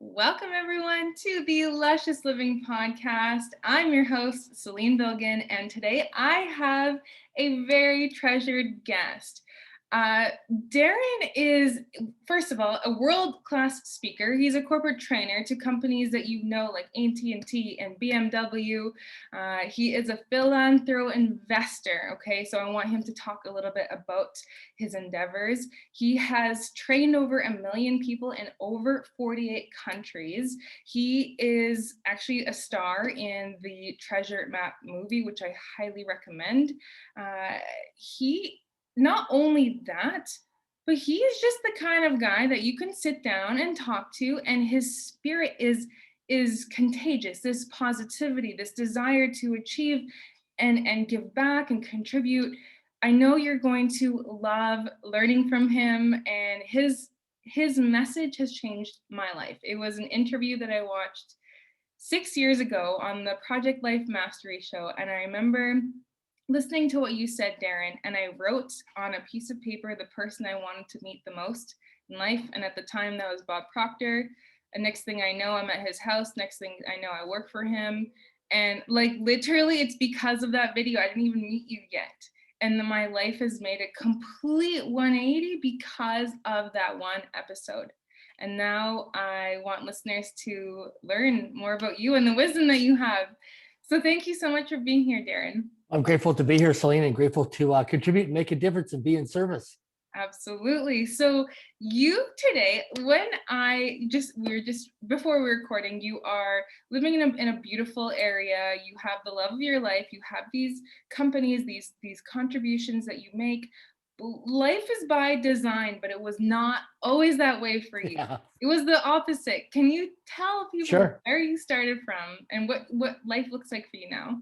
Welcome, everyone, to the Luscious Living Podcast. I'm your host, Celine Bilgin, and today I have a very treasured guest. Darren is, first of all, a world-class speaker. He's a corporate trainer to companies that you know, like AT&T and BMW. He is a PhilantroInvestor, okay? So I want him to talk a little bit about his endeavors. He has trained over 1 million people in over 48 countries. He is actually a star in the Treasure Map movie, which I highly recommend. Not only that, but he is just the kind of guy that you can sit down and talk to, and his spirit is contagious. This positivity, this desire to achieve and give back and contribute. I know you're going to love learning from him, and his message has changed my life. It was an interview that I watched 6 years ago on the Project Life Mastery show, and I remember listening to what you said, Darren, and I wrote on a piece of paper the person I wanted to meet the most in life. And at the time, that was Bob Proctor. And next thing I know, I'm at his house. Next thing I know, I work for him. And like literally, it's because of that video. I didn't even meet you yet. And then my life has made a complete 180 because of that one episode. And now I want listeners to learn more about you and the wisdom that you have. So thank you so much for being here, Darren. I'm grateful to be here, Celine, and grateful to contribute and make a difference and be in service. Absolutely. So you today, before we were recording, you are living in a beautiful area. You have the love of your life. You have these companies, these contributions that you make. Life is by design, but it was not always that way for you. Yeah. It was the opposite. Can you tell people where you started from and what life looks like for you now?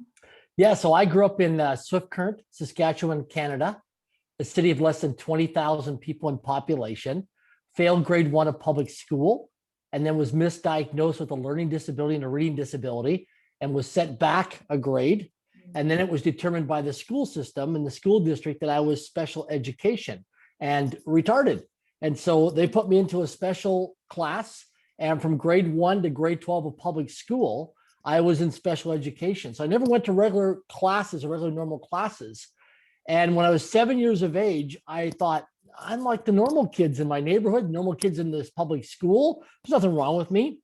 Yeah, so I grew up in Swift Current, Saskatchewan, Canada, a city of less than 20,000 people in population, failed grade 1 of public school, and then was misdiagnosed with a learning disability and a reading disability and was set back a grade. And then it was determined by the school system and the school district that I was special education and retarded. And so they put me into a special class. And from grade 1 to grade 12 of public school, I was in special education. So I never went to regular classes or regular normal classes. And when I was 7 years of age, I thought, I'm like the normal kids in my neighborhood, normal kids in this public school. There's nothing wrong with me.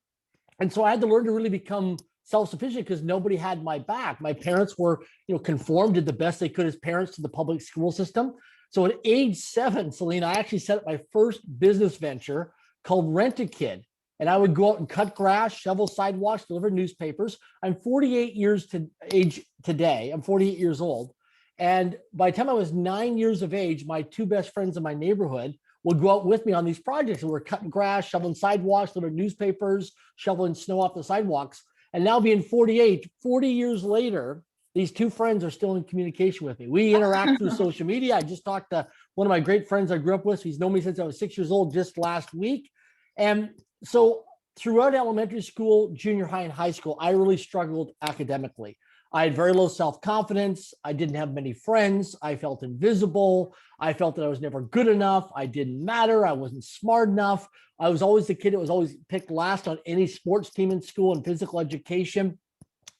And so I had to learn to really become self-sufficient because nobody had my back. My parents were, conformed, did the best they could as parents to the public school system. So at age 7, Celine, I actually set up my first business venture called Rent-A-Kid. And I would go out and cut grass, shovel sidewalks, deliver newspapers. I'm 48 years to age today. I'm 48 years old. And by the time I was 9 years of age, my 2 best friends in my neighborhood would go out with me on these projects. And we're cutting grass, shoveling sidewalks, delivering newspapers, shoveling snow off the sidewalks. And now being 48, 40 years later, these 2 friends are still in communication with me. We interact through social media. I just talked to one of my great friends I grew up with. He's known me since I was 6 years old just last week. And so throughout elementary school, junior high, and high school, I really struggled academically. I had very low self-confidence. I didn't have many friends. I felt invisible. I felt that I was never good enough. I didn't matter. I wasn't smart enough. I was always the kid that was always picked last on any sports team in school and physical education,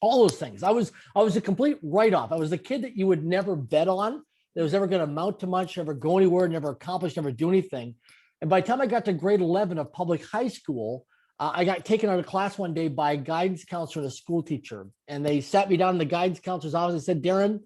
all those things. I was a complete write-off. I was the kid that you would never bet on, that was ever going to amount to much, never go anywhere, never accomplish, never do anything. And by the time I got to grade 11 of public high school, I got taken out of class one day by a guidance counselor and a school teacher. And they sat me down in the guidance counselor's office and said, Darren,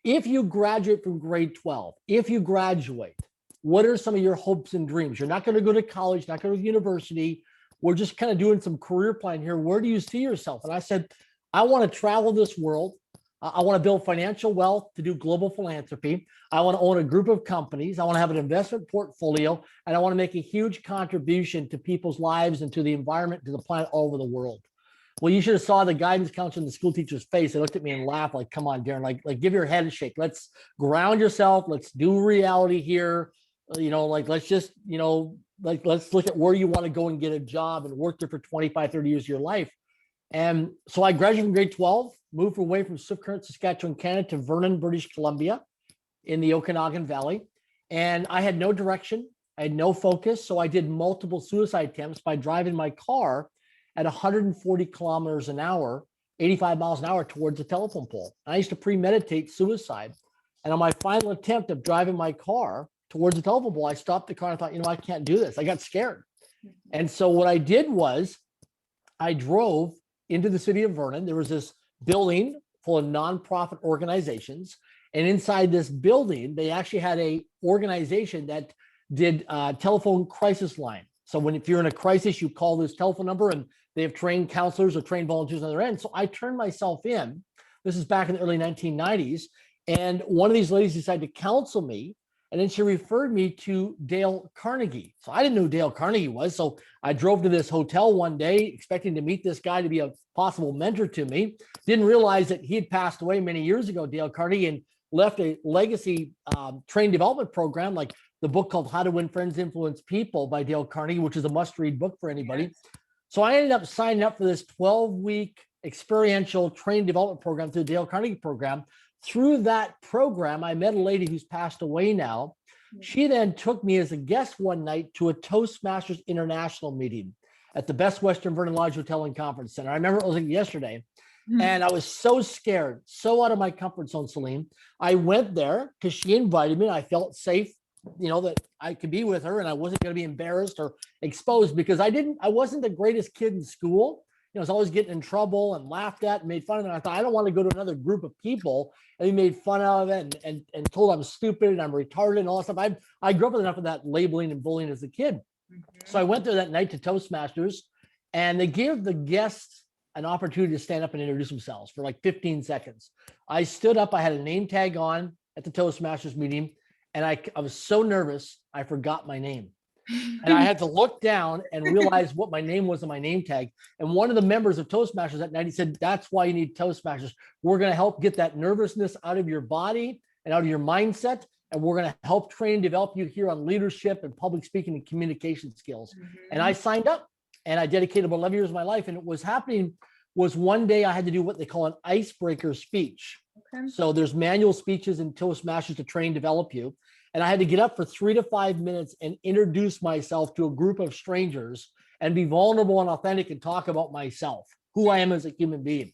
if you graduate from grade 12, if you graduate, what are some of your hopes and dreams? You're not going to go to college, not going to university. We're just kind of doing some career plan here. Where do you see yourself? And I said, I want to travel this world. I want to build financial wealth to do global philanthropy. I want to own a group of companies. I want to have an investment portfolio, and I want to make a huge contribution to people's lives and to the environment, to the planet all over the world. Well, you should have saw the guidance counselor and the school teacher's face. They looked at me and laughed like, come on, Darren, like give your head a shake. Let's ground yourself. Let's do reality here. Let's just, let's look at where you want to go and get a job and work there for 25, 30 years of your life. And so I graduated from grade 12, moved away from Swift Current, Saskatchewan, Canada to Vernon, British Columbia in the Okanagan Valley. And I had no direction. I had no focus. So I did multiple suicide attempts by driving my car at 140 kilometers an hour, 85 miles an hour towards a telephone pole. I used to premeditate suicide. And on my final attempt of driving my car towards the telephone pole, I stopped the car and I thought, I can't do this. I got scared. And so what I did was I drove into the city of Vernon. There was this building full of nonprofit organizations. And inside this building, they actually had a organization that did telephone crisis line. So if you're in a crisis, you call this telephone number and they have trained counselors or trained volunteers on their end. So I turned myself in. This is back in the early 1990s. And one of these ladies decided to counsel me. And then she referred me to Dale Carnegie. So I didn't know who Dale Carnegie was. So I drove to this hotel one day expecting to meet this guy to be a possible mentor to me. Didn't realize that he had passed away many years ago, Dale Carnegie, and left a legacy training development program, like the book called How to Win Friends, Influence People by Dale Carnegie, which is a must-read book for anybody. Yes. So I ended up signing up for this 12-week experiential training development program through the Dale Carnegie program. Through that program, I met a lady who's passed away now. She then took me as a guest one night to a Toastmasters International meeting at the Best Western Vernon Lodge Hotel and Conference Center. I remember it was like yesterday. And I was so scared, so out of my comfort zone, Celine. I went there because she invited me. And I felt safe, that I could be with her and I wasn't going to be embarrassed or exposed because I wasn't the greatest kid in school. I was always getting in trouble and laughed at and made fun of it. I thought, I don't want to go to another group of people and be made fun of it and told I'm stupid and I'm retarded and all that stuff. I grew up with enough of that labeling and bullying as a kid. So I went there that night to Toastmasters and they gave the guests an opportunity to stand up and introduce themselves for like 15 seconds. I stood up, I had a name tag on at the Toastmasters meeting, and I was so nervous, I forgot my name. And I had to look down and realize what my name was on my name tag. And one of the members of Toastmasters that night, he said, that's why you need Toastmasters. We're going to help get that nervousness out of your body and out of your mindset. And we're going to help train and develop you here on leadership and public speaking and communication skills. And I signed up. And I dedicated about 11 years of my life. And what was happening was one day I had to do what they call an icebreaker speech. Okay. So there's manual speeches in Toastmasters to train, develop you. And I had to get up for 3 to 5 minutes and introduce myself to a group of strangers and be vulnerable and authentic and talk about myself, who I am as a human being.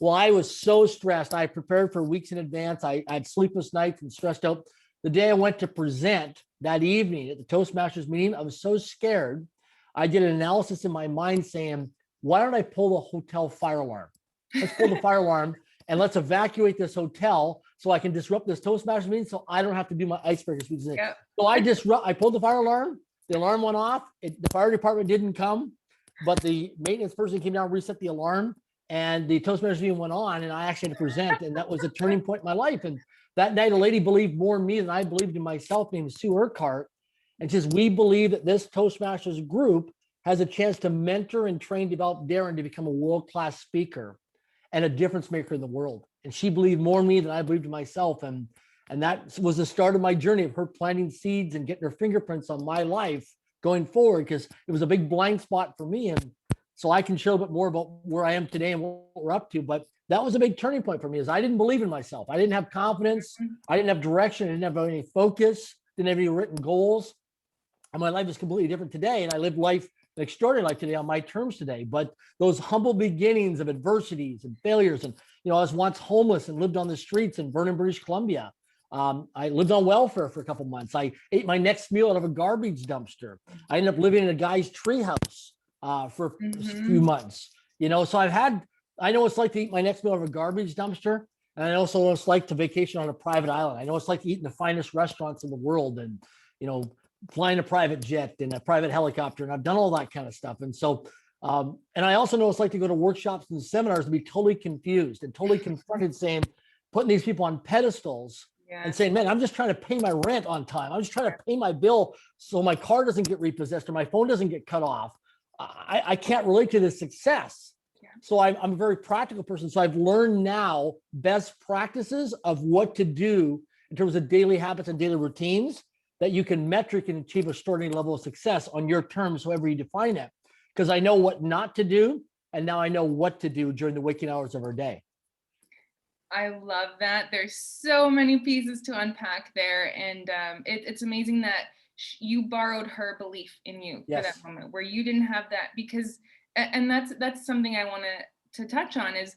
Well, I was so stressed. I prepared for weeks in advance. I had sleepless nights and stressed out. The day I went to present that evening at the Toastmasters meeting, I was so scared. I did an analysis in my mind saying, why don't I pull the hotel fire alarm? Let's pull the fire alarm and let's evacuate this hotel so I can disrupt this Toastmasters meeting so I don't have to do my icebreaker speech. Yep. So I pulled the fire alarm. The alarm went off. The fire department didn't come, but the maintenance person came down, reset the alarm, and the Toastmasters meeting went on, and I actually had to present, and that was a turning point in my life. And that night, a lady believed more in me than I believed in myself, named Sue Urquhart. And says, we believe that this Toastmasters group has a chance to mentor and train, develop Darren to become a world-class speaker and a difference maker in the world. And she believed more in me than I believed in myself. And that was the start of my journey of her planting seeds and getting her fingerprints on my life going forward, because it was a big blind spot for me. And so I can share a bit more about where I am today and what we're up to. But that was a big turning point for me, is I didn't believe in myself. I didn't have confidence. I didn't have direction. I didn't have any focus. Didn't have any written goals. And my life is completely different today. And I live life, an extraordinary life today on my terms today. But those humble beginnings of adversities and failures. And, I was once homeless and lived on the streets in Vernon, British Columbia. I lived on welfare for a couple months. I ate my next meal out of a garbage dumpster. I ended up living in a guy's treehouse for a few months. So I know what it's like to eat my next meal out of a garbage dumpster. And I also know what it's like to vacation on a private island. I know what it's like to eat in the finest restaurants in the world and, flying a private jet and a private helicopter. And I've done all that kind of stuff. And so, and I also know what it's like to go to workshops and seminars and be totally confused and totally confronted, putting these people on pedestals and saying, man, I'm just trying to pay my rent on time. I'm just trying to pay my bill so my car doesn't get repossessed or my phone doesn't get cut off. I can't relate to this success. So I'm a very practical person. So I've learned now best practices of what to do in terms of daily habits and daily routines that you can metric and achieve a extraordinary level of success on your terms, however you define it. Because I know what not to do, and now I know what to do during the waking hours of our day. I love that. There's so many pieces to unpack there. And it's amazing that you borrowed her belief in you for that Yes. moment, where you didn't have that. Because and that's something I want to touch on is,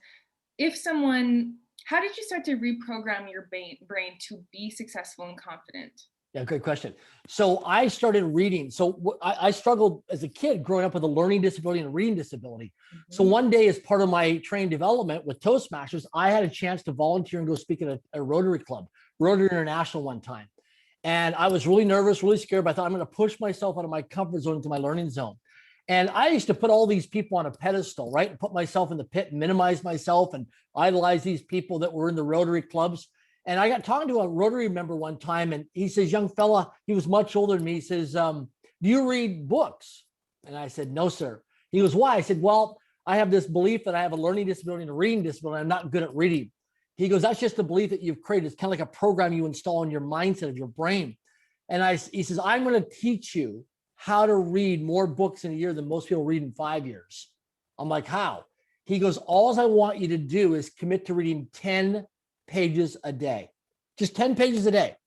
if someone, how did you start to reprogram your brain to be successful and confident? Yeah, good question. So I started reading. So I struggled as a kid growing up with a learning disability and a reading disability. So one day, as part of my training development with Toastmasters, I had a chance to volunteer and go speak at a Rotary Club, Rotary International one time. And I was really nervous, really scared, but I thought I'm going to push myself out of my comfort zone into my learning zone. And I used to put all these people on a pedestal, right? And put myself in the pit and minimize myself and idolize these people that were in the Rotary clubs. And I got talking to a Rotary member one time, and he says, young fella, he was much older than me. He says, do you read books? And I said, no, sir. He goes, why? I said, well, I have this belief that I have a learning disability and a reading disability. I'm not good at reading. He goes, that's just the belief that you've created. It's kind of like a program you install in your mindset of your brain. And he says, I'm going to teach you how to read more books in a year than most people read in 5 years. I'm like, how? He goes, all I want you to do is commit to reading 10 pages a day, just 10 pages a day.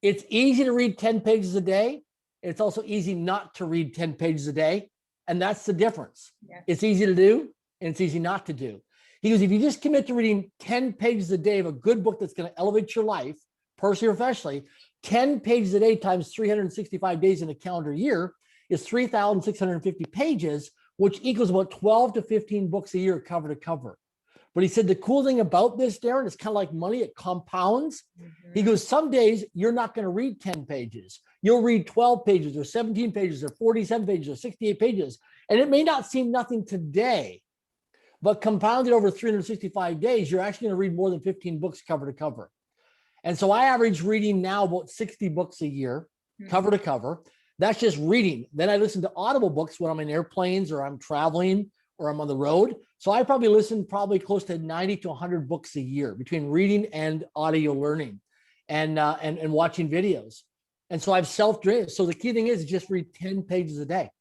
It's easy to read 10 pages a day. It's also easy not to read 10 pages a day. And that's the difference. Yeah. It's easy to do and it's easy not to do. He goes, if you just commit to reading 10 pages a day of a good book that's going to elevate your life, personally or professionally, 10 pages a day times 365 days in a calendar year is 3,650 pages, which equals about 12 to 15 books a year cover to cover. But he said the cool thing about this, Darren, it's kind of like money, it compounds. He goes, some days you're not going to read 10 pages. You'll read 12 pages or 17 pages or 47 pages or 68 pages. And it may not seem nothing today, but compounded over 365 days, you're actually going to read more than 15 books cover to cover. And so I average reading now about 60 books a year, cover to cover. That's just reading. Then I listen to audible books when I'm in airplanes or I'm traveling or I'm on the road. So I probably listen close to 90 to 100 books a year between reading and audio learning and watching videos. And so I've self-driven. So the key thing is just read 10 pages a day.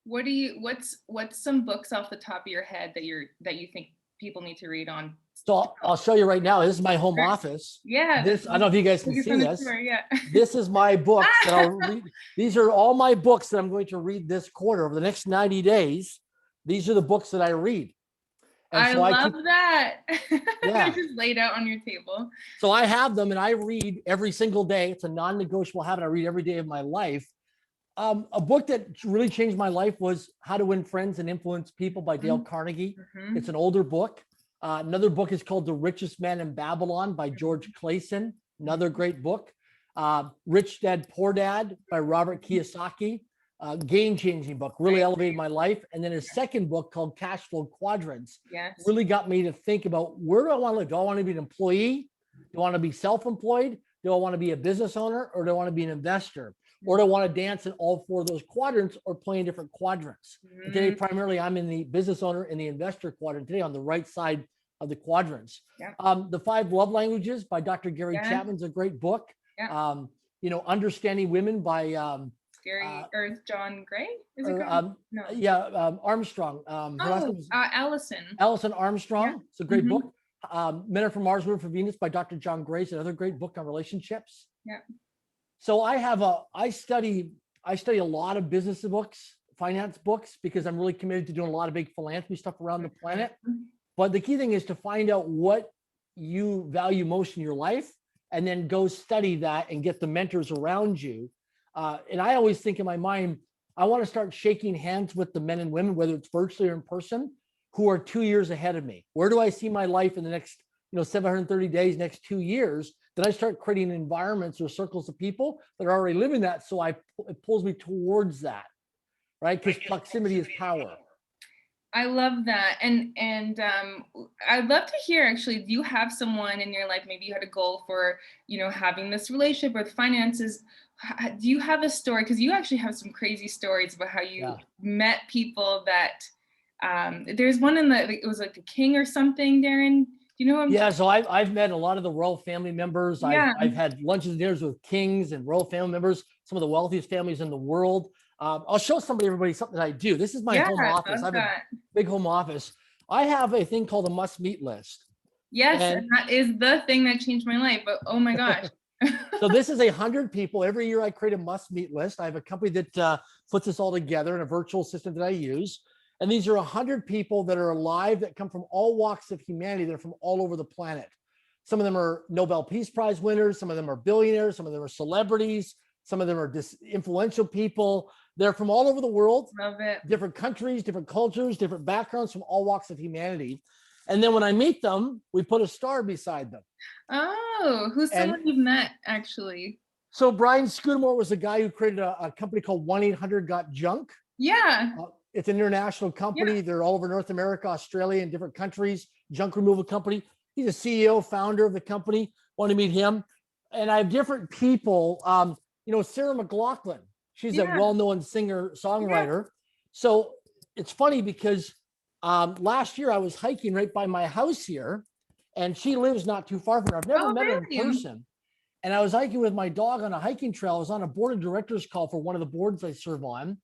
What's some books off the top of your head that you think people need to read on? So I'll show you right now. This is my home office. Yeah. I don't know if you guys can see this. Yeah. This is my books that I'll read. These are all my books that I'm going to read this quarter over the next 90 days. These are the books that I read. And so I love that. Yeah. They're just laid out on your table. So I have them and I read every single day. It's a non-negotiable habit. I read every day of my life. A book that really changed my life was How to Win Friends and Influence People by Dale Carnegie. It's an older book. Another book is called The Richest Man in Babylon by George Clayson. Another great book. Rich Dad, Poor Dad by Robert Kiyosaki. Game-changing book, really elevated my life. And then his second book called Cash Flow Quadrants really got me to think about, where do I want to live? Do I want to be an employee? Do I want to be self-employed? Do I want to be a business owner? Or do I want to be an investor? Or do I want to dance in all four of those quadrants or play in different quadrants? And today, primarily, I'm in the business owner and the investor quadrant today on the right side of the quadrants. The 5 Love Languages by Dr. Gary Chapman's a great book. Understanding Women by John Gray? Is it no. Armstrong. Allison Armstrong. Yeah. It's a great book. Men Are From Mars, Women Are From Venus by Dr. John Gray. It's another great book on relationships. Yeah. So I study a lot of business books, finance books, because I'm really committed to doing a lot of big philanthropy stuff around the planet. But the key thing is to find out what you value most in your life and then go study that and get the mentors around you. And I always think in my mind, I want to start shaking hands with the men and women, whether it's virtually or in person, who are 2 years ahead of me. Where do I see my life in the next 730 days, next 2 years? Then I start creating environments or circles of people that are already living that. So it pulls me towards that, right? Because proximity is power. I love that. And I'd love to hear, actually, do you have someone in your life, maybe you had a goal for, having this relationship with finances? Do you have a story? Because you actually have some crazy stories about how you met people that, there's one it was like a king or something, Darren. Do you know what I'm Yeah, so I've met a lot of the royal family members. I've had lunches and dinners with kings and royal family members, some of the wealthiest families in the world. I'll show everybody something that I do. This is my home office. I have a big home office. I have a thing called a must-meet list. Yes, and that is the thing that changed my life. But oh my gosh. So this is 100 people. Every year I create a must meet list. I have a company that puts this all together in a virtual system that I use. And these are 100 people that are alive that come from all walks of humanity. They're from all over the planet. Some of them are Nobel Peace Prize winners. Some of them are billionaires. Some of them are celebrities. Some of them are influential people. They're from all over the world. Love it. Different countries, different cultures, different backgrounds from all walks of humanity. And then when I meet them, we put a star beside them. Oh, who's someone you've met, actually? So Brian Scudamore was the guy who created a company called 1-800-GOT-JUNK. Yeah. It's an international company. Yeah. They're all over North America, Australia, and different countries. Junk removal company. He's a CEO, founder of the company. Want to meet him. And I have different people. Sarah McLachlan. She's a well-known singer, songwriter. Yeah. So it's funny because last year I was hiking right by my house here, and she lives not too far from her. I've never met her in person. And I was hiking with my dog on a hiking trail. I was on a board of directors call for one of the boards I serve on.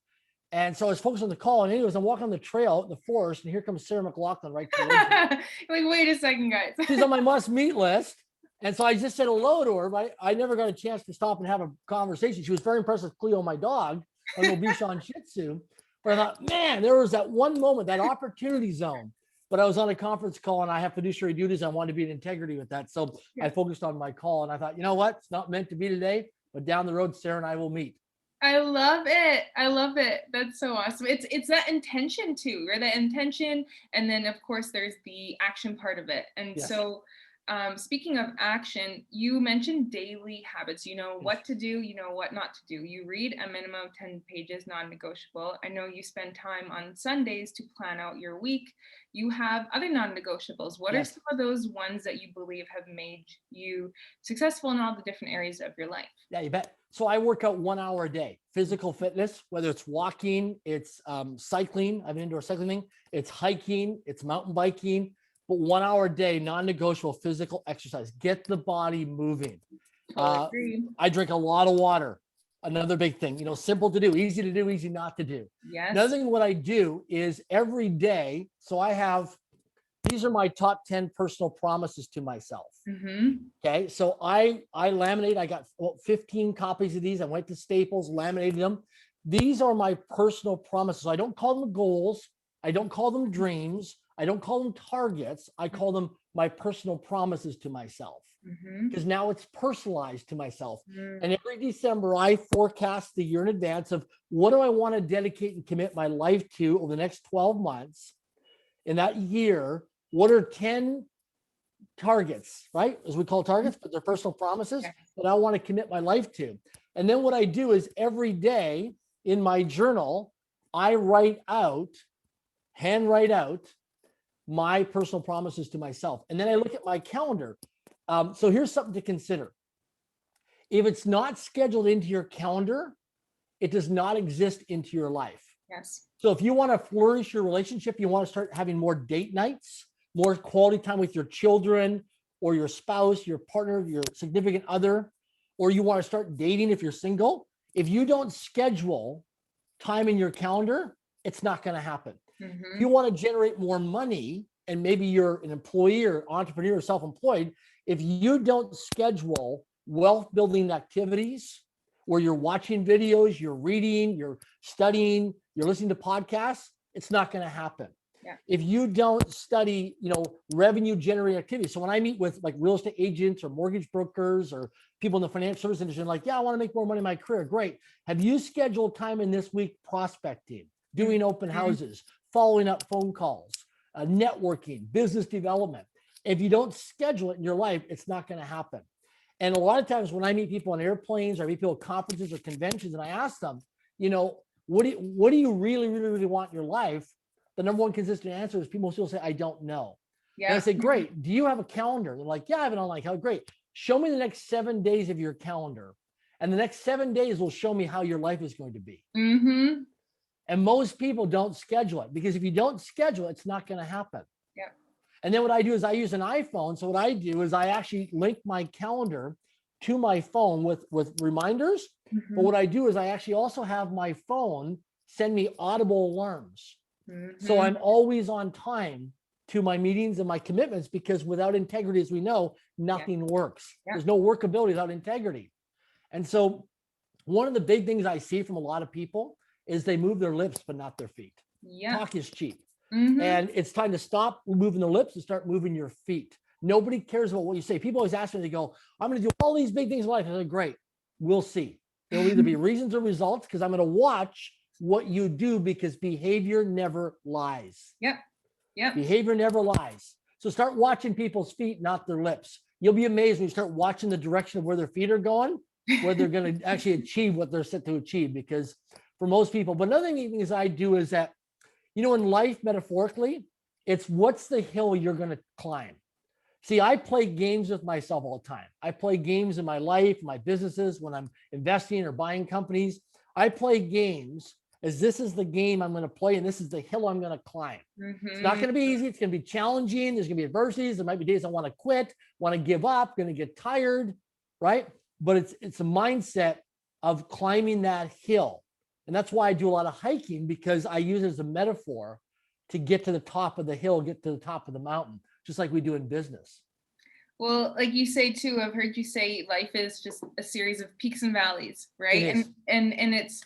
And so I was focused on the call. And anyways, I'm walking on the trail in the forest, and here comes Sarah McLachlan right towards me. Like, wait a second, guys. She's on my must meet list. And so I just said hello to her, but I never got a chance to stop and have a conversation. She was very impressed with Cleo, my dog, a little Bichon Shih Tzu. But I thought, man, there was that one moment, that opportunity zone. But I was on a conference call, and I have fiduciary duties. I wanted to be in integrity with that. So I focused on my call, and I thought, you know what? It's not meant to be today, but down the road, Sarah and I will meet. I love it. I love it. That's so awesome. It's that intention too, right? That intention. And then of course there's the action part of it. And so speaking of action, you mentioned daily habits. You know what to do, you know what not to do. You read a minimum of 10 pages, non-negotiable. I know you spend time on Sundays to plan out your week. You have other non-negotiables. What are some of those ones that you believe have made you successful in all the different areas of your life? Yeah, you bet. So I work out 1 hour a day, physical fitness, whether it's walking, it's cycling, I'm an indoor cycling thing, it's hiking, it's mountain biking, but 1 hour a day, non-negotiable physical exercise. Get the body moving. I drink a lot of water. Another big thing, simple to do, easy to do, easy not to do. Yes. Another thing, what I do is every day, so I have, these are my top 10 personal promises to myself. Mm-hmm. Okay, so I laminate. I got 15 copies of these. I went to Staples, laminated them. These are my personal promises. I don't call them goals. I don't call them dreams. I don't call them targets. I call them my personal promises to myself, because now it's personalized to myself. And every December, I forecast the year in advance of what do I want to dedicate and commit my life to over the next 12 months. In that year, what are 10 targets, right? As we call targets, but they're personal promises that I want to commit my life to. And then what I do is every day in my journal, I handwrite out my personal promises to myself. And then I look at my calendar. So here's something to consider. If it's not scheduled into your calendar, it does not exist into your life. Yes. So if you want to flourish your relationship, you want to start having more date nights, more quality time with your children or your spouse, your partner, your significant other, or you want to start dating if you're single, if you don't schedule time in your calendar, it's not going to happen. If you want to generate more money, and maybe you're an employee or entrepreneur or self-employed, if you don't schedule wealth building activities where you're watching videos, you're reading, you're studying, you're listening to podcasts, it's not going to happen. Yeah. If you don't study, revenue generating activities. So when I meet with like real estate agents or mortgage brokers or people in the financial service industry, like, I want to make more money in my career. Great. Have you scheduled time in this week prospecting, doing open houses, following up phone calls, networking, business development? If you don't schedule it in your life, it's not going to happen. And a lot of times when I meet people on airplanes or I meet people at conferences or conventions, and I ask them, what do you really, really, really want in your life? The number one consistent answer is people still say, I don't know. Yeah. And I say, great. Do you have a calendar? They're like, yeah, I have an online calendar. Great. Show me the next 7 days of your calendar. And the next 7 days will show me how your life is going to be. And most people don't schedule it, because if you don't schedule it, it's not going to happen. Yeah. And then what I do is I use an iPhone. So what I do is I actually link my calendar to my phone with reminders. But what I do is I actually also have my phone send me audible alarms. So I'm always on time to my meetings and my commitments, because without integrity, as we know, nothing works. There's no workability without integrity. And so one of the big things I see from a lot of people is they move their lips, but not their feet. Talk is cheap. And it's time to stop moving the lips and start moving your feet. Nobody cares about what you say. People always ask me, they go, I'm going to do all these big things in life. I say, great, we'll see. There'll either be reasons or results, because I'm going to watch what you do, because behavior never lies. Behavior never lies. So start watching people's feet, not their lips. You'll be amazed when you start watching the direction of where their feet are going, where they're going to actually achieve what they're set to achieve. Because for most people, but another thing is I do is that, you know, in life, metaphorically, it's what's the hill you're going to climb. See, I play games with myself all the time. I play games in my life, my businesses, when I'm investing or buying companies. I play games as this is the game I'm going to play, and this is the hill I'm going to climb. It's not going to be easy. It's going to be challenging. There's going to be adversities. There might be days I want to quit, want to give up, going to get tired, right? But it's a mindset of climbing that hill. And that's why I do a lot of hiking, because I use it as a metaphor to get to the top of the hill, get to the top of the mountain, just like we do in business. Well, like you say too, I've heard you say life is just a series of peaks and valleys, right? And it's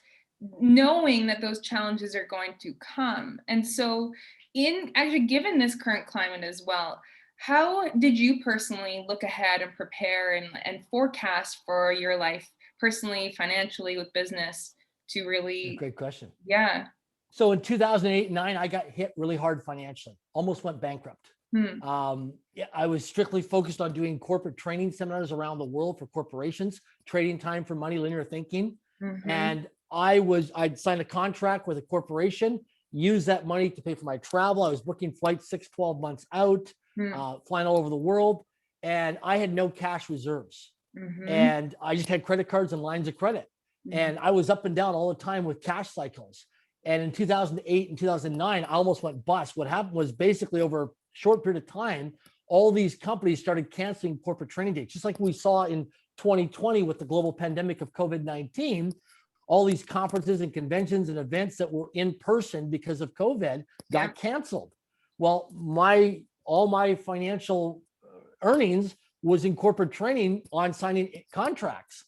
knowing that those challenges are going to come. And so in actually given this current climate as well, how did you personally look ahead and prepare and forecast for your life personally, financially, with business to really? Great question. Yeah. So in 2008 and 9, I got hit really hard financially, almost went bankrupt. I was strictly focused on doing corporate training seminars around the world for corporations, trading time for money, linear thinking. And I'd signed a contract with a corporation, use that money to pay for my travel. I was booking flights 6-12 months out, flying all over the world. And I had no cash reserves. And I just had credit cards and lines of credit. And I was up and down all the time with cash cycles. And in 2008 and 2009, I almost went bust. What happened was basically over a short period of time, all these companies started canceling corporate training dates, just like we saw in 2020 with the global pandemic of COVID-19. All these conferences and conventions and events that were in person because of COVID got canceled. Well, all my financial earnings was in corporate training on signing contracts.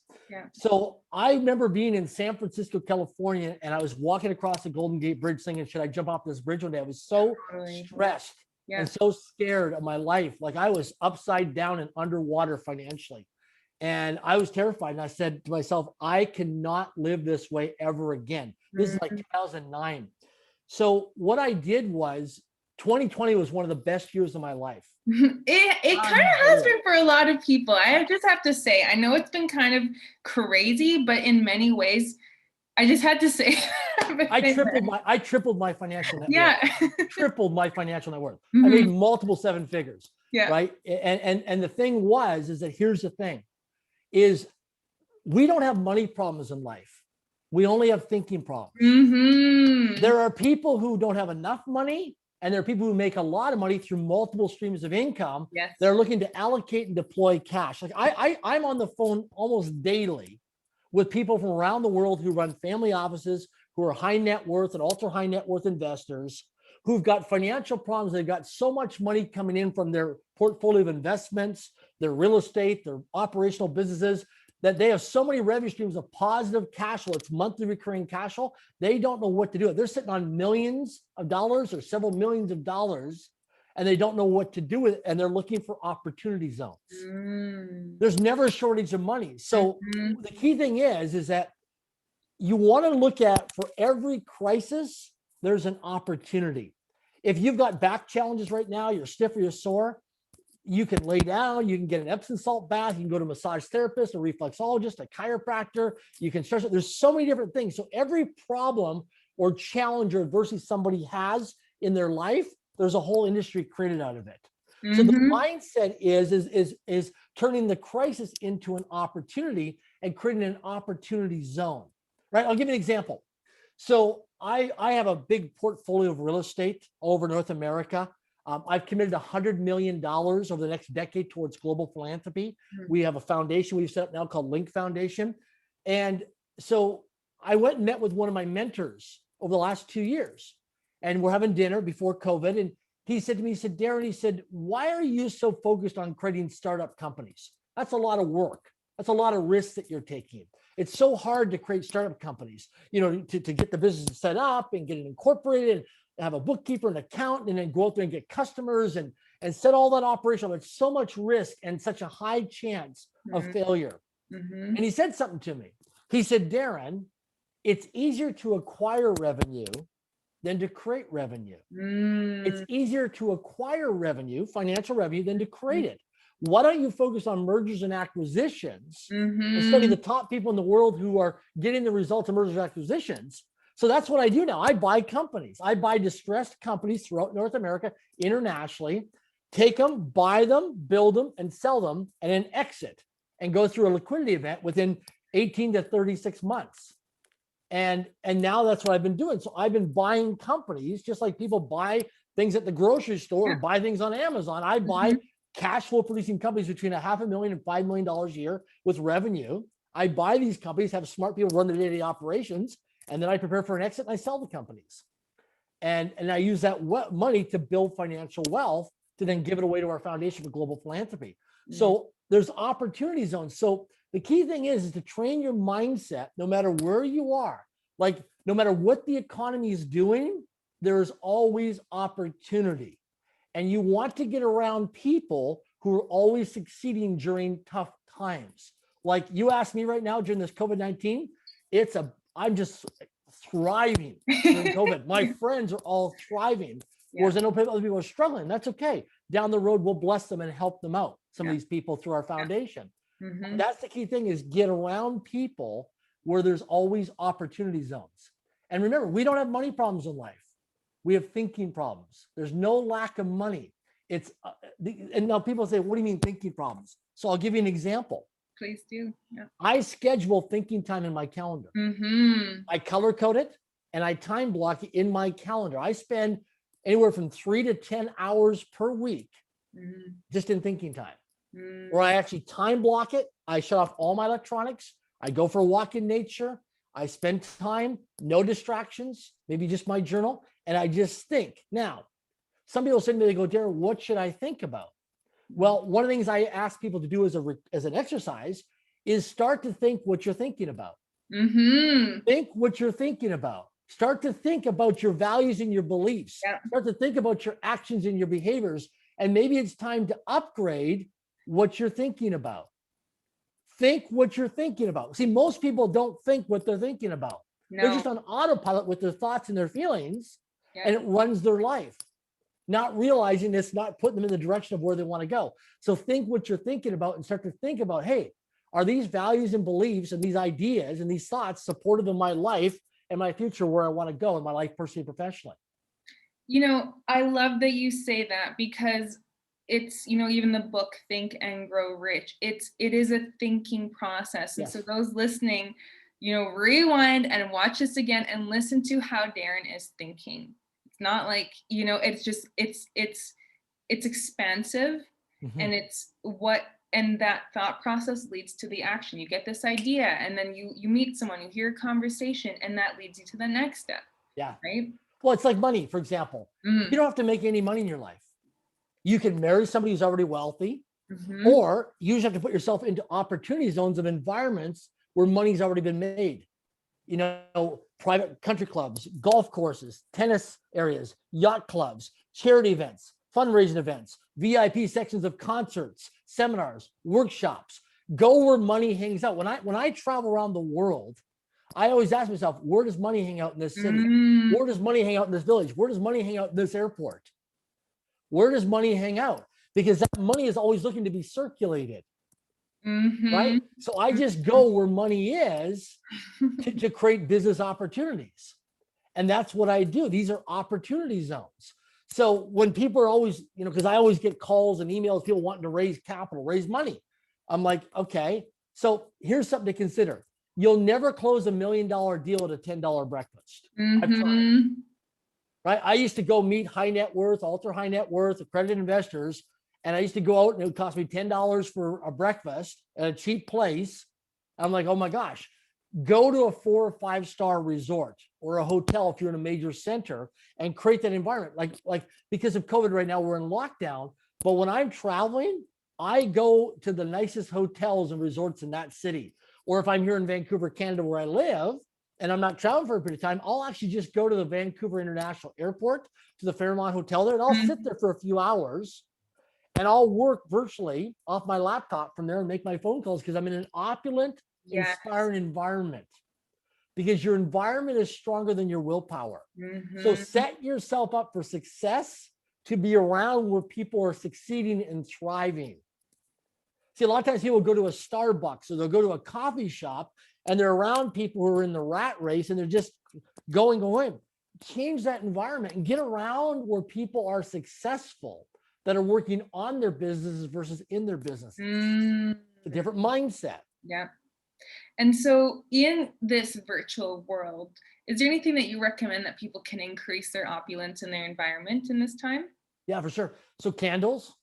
So I remember being in San Francisco, California, and I was walking across the Golden Gate Bridge thinking, should I jump off this bridge one day? I was so stressed and so scared of my life. Like I was upside down and underwater financially. And I was terrified. And I said to myself, I cannot live this way ever again. This is like 2009. So what I did was 2020 was one of the best years of my life. It kind of has been for a lot of people. I just have to say, I know it's been kind of crazy, but in many ways, I just had to say, I tripled my financial net worth. Tripled my financial net worth. I made multiple 7 figures. Right. And the thing is that here's the thing, is we don't have money problems in life. We only have thinking problems. There are people who don't have enough money, and there are people who make a lot of money through multiple streams of income. They're looking to allocate and deploy cash. Like I'm on the phone almost daily with people from around the world who run family offices, who are high net worth and ultra high net worth investors, who've got financial problems. They've got so much money coming in from their portfolio of investments, their real estate, their operational businesses, that they have so many revenue streams of positive cash flow. It's monthly recurring cash flow. They don't know what to do. They're sitting on millions of dollars or several millions of dollars, and they don't know what to do with it. And they're looking for opportunity zones. There's never a shortage of money. So the key thing is that you want to look at, for every crisis, there's an opportunity. If you've got back challenges right now, you're stiff or you're sore, you can lay down, you can get an Epsom salt bath, you can go to a massage therapist, a reflexologist, a chiropractor, you can stretch it. There's so many different things. So every problem or challenge or adversity somebody has in their life, there's a whole industry created out of it. So the mindset is turning the crisis into an opportunity and creating an opportunity zone, right? I'll give you an example. So I have a big portfolio of real estate all over North America. I've committed $100 million over the next decade towards global philanthropy. We have a foundation we've set up now called Link Foundation. And so I went and met with one of my mentors over the last 2 years, and we're having dinner before COVID. And he said to me, he said, Darren, he said, why are you so focused on creating startup companies? That's a lot of work. That's a lot of risks that you're taking. It's so hard to create startup companies, to get the business set up and get it incorporated and have a bookkeeper and accountant and then go out there and get customers and set all that operational. It's so much risk and such a high chance of failure. And he said something to me. He said, Darren, it's easier to acquire revenue than to create revenue. It's easier to acquire revenue, financial revenue, than to create it. Why don't you focus on mergers and acquisitions and study the top people in the world who are getting the results of mergers and acquisitions? So that's what I do now. I buy companies. I buy distressed companies throughout North America, internationally, take them, buy them, build them, and sell them, and then exit and go through a liquidity event within 18 to 36 months. And now that's what I've been doing. So I've been buying companies just like people buy things at the grocery store or buy things on Amazon. I buy cash flow producing companies between $500,000 and $5 million a year with revenue. I buy these companies, have smart people run the day-to-day operations, and then I prepare for an exit and I sell the companies. And I use that money to build financial wealth to then give it away to our foundation for global philanthropy. So there's opportunity zones. So the key thing is to train your mindset, no matter where you are, like no matter what the economy is doing, there's always opportunity. And you want to get around people who are always succeeding during tough times. Like you asked me right now during this COVID-19, I'm just thriving during COVID. My friends are all thriving. Whereas I know other people are struggling. That's okay. Down the road, we'll bless them and help them out. Some of these people through our foundation. That's the key thing, is get around people where there's always opportunity zones. And remember, we don't have money problems in life. We have thinking problems. There's no lack of money. And now people say, what do you mean thinking problems? So I'll give you an example. Please do. I schedule thinking time in my calendar. I color code it and I time block it in my calendar. I spend anywhere from 3 to 10 hours per week just in thinking time. Or I actually time block it. I shut off all my electronics. I go for a walk in nature. I spend time, no distractions, maybe just my journal, and I just think. Now, some people say to me, they go, Darren, what should I think about? Well, one of the things I ask people to do as an exercise is start to think what you're thinking about. Think what you're thinking about. Start to think about your values and your beliefs. Start to think about your actions and your behaviors. And maybe it's time to upgrade what you're thinking about. Think what you're thinking about. See, most people don't think what they're thinking about. They're just on autopilot with their thoughts and their feelings, and it runs their life, not realizing it's not putting them in the direction of where they want to go. So think what you're thinking about and start to think about, hey, are these values and beliefs and these ideas and these thoughts supportive of my life and my future, where I want to go in my life, personally and professionally? I love that you say that, because it's, even the book Think and Grow Rich, it is a thinking process. And so those listening, rewind and watch this again and listen to how Darren is thinking. It's not like, it's expansive, and and that thought process leads to the action. You get this idea, and then you meet someone, you hear a conversation, and that leads you to the next step. Right. Well, it's like money, for example. You don't have to make any money in your life. You can marry somebody who's already wealthy, or you just have to put yourself into opportunity zones of environments where money's already been made. Private country clubs, golf courses, tennis areas, yacht clubs, charity events, fundraising events, VIP sections of concerts, seminars, workshops. Go where money hangs out. When I travel around the world, I always ask myself, where does money hang out in this city? Where does money hang out in this village? Where does money hang out in this airport? Where does money hang out? Because that money is always looking to be circulated, right? So I just go where money is to create business opportunities. And that's what I do. These are opportunity zones. So when people are always, because I always get calls and emails, people wanting to raise capital, raise money. I'm like, okay, so here's something to consider. You'll never close $1 million deal at a $10 breakfast. I've tried. Right? I used to go meet high net worth, ultra high net worth, accredited investors, and I used to go out and it would cost me $10 for a breakfast at a cheap place. I'm like, oh my gosh. go to a 4 or 5-star resort or a hotel if you're in a major center and create that environment. Like because of COVID right now, we're in lockdown. But when I'm traveling, I go to the nicest hotels and resorts in that city. Or if I'm here in Vancouver, Canada, where I live, and I'm not traveling for a period of time, I'll actually just go to the Vancouver International Airport, to the Fairmont Hotel there, and I'll sit there for a few hours and I'll work virtually off my laptop from there and make my phone calls because I'm in an opulent, inspiring environment. Because your environment is stronger than your willpower. So set yourself up for success to be around where people are succeeding and thriving. See, a lot of times people go to a Starbucks or they'll go to a coffee shop and they're around people who are in the rat race and they're just going. Change that environment and get around where people are successful that are working on their businesses versus in their businesses. It's a different mindset. Yeah. And so in this virtual world, is there anything that you recommend that people can increase their opulence in their environment in this time? Yeah, for sure. So candles,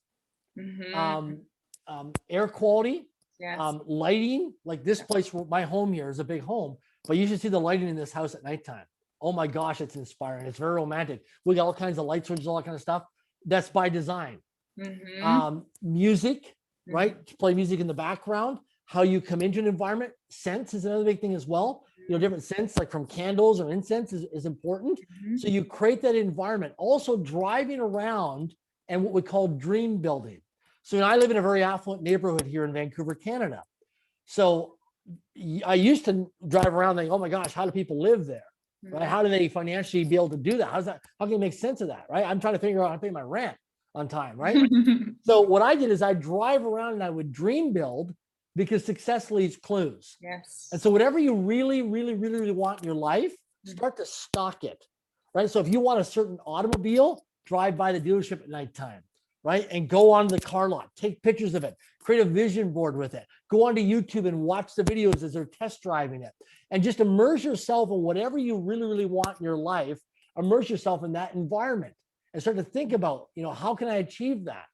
air quality, lighting. Like this place, my home here is a big home, but you should see the lighting in this house at nighttime. Oh my gosh, it's inspiring. It's very romantic. We got all kinds of light switches, all that kind of stuff. That's by design. Music, right? Play music in the background. How you come into an environment. Scents is another big thing as well. You know, different scents like from candles or incense is important. So you create that environment. Also driving around and what we call dream building. So I live in a very affluent neighborhood here in Vancouver, Canada. So I used to drive around thinking, oh my gosh, how do people live there? Right? How do they financially be able to do that? How can you make sense of that? Right? I'm trying to figure out how to pay my rent on time, right? So what I did is I drive around and I would dream build because success leaves clues. Yes. And so whatever you really, really, really, really want in your life, start to stock it, right? So if you want a certain automobile, drive by the dealership at nighttime, right? And go on the car lot, take pictures of it, create a vision board with it, go onto YouTube and watch the videos as they're test driving it, and just immerse yourself in whatever you really, really want in your life, immerse yourself in that environment and start to think about, you know, how can I achieve that?